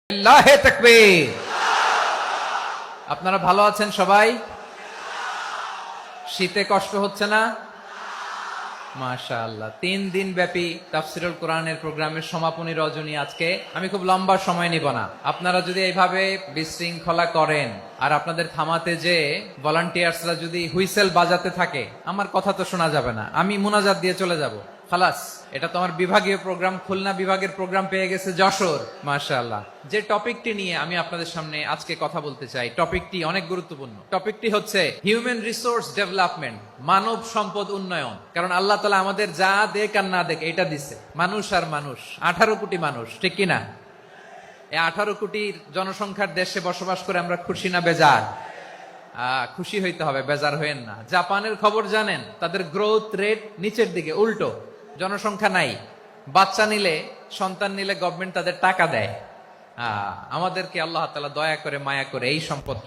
আল্লাহে তাকবীর। আপনারা ভালো আছেন সবাই? শীতে কষ্ট হচ্ছে না? মাশাআল্লাহ। 3 দিন ব্যাপী তাফসীরুল কোরআনের প্রোগ্রামের সমাপনী রজনী আজকে। আমি খুব লম্বা সময় নিব না। আপনারা যদি এইভাবে বিশৃঙ্খলা করেন আর আপনাদের থামাতে যে ভলান্টিয়ার্সরা যদি হুইসেল বাজাতে থাকে, আমার কথা তো শোনা যাবে না। আমি মুনাজাত দিয়ে চলে যাব। খালাস। এটা তো আমার বিভাগীয় প্রোগ্রাম, খুলনা বিভাগের প্রোগ্রাম পেয়ে গেছে যশোর। মাশাআল্লাহ। যে টপিকটি নিয়ে আমি আপনাদের সামনে আজকে কথা বলতে চাই, টপিকটি অনেক গুরুত্বপূর্ণ। টপিকটি হচ্ছে হিউম্যান রিসোর্স ডেভেলপমেন্ট, মানব সম্পদ উন্নয়ন। কারণ আল্লাহ তাআলা আমাদের যা দেখ আর না দেখ এটা দিছে, মানুষ আর মানুষ, 18 কোটি মানুষ, ঠিক কিনা? এই 18 কোটির জনসংখ্যার দেশে বসবাস করে আমরা খুশি না বেজার? খুশি হইতে হবে, বেজার হইেন না। জাপানের খবর জানেন? তাদের গ্রোথ রেট নিচের দিকে, উল্টো। জনসংখ্যা নাই, বাচ্চা নিলে, সন্তান নিলে গভর্নমেন্ট তাদের টাকা দেয়। আমাদেরকে আল্লাহ তাআলা দয়া করে মায়া করে এই সম্পদটা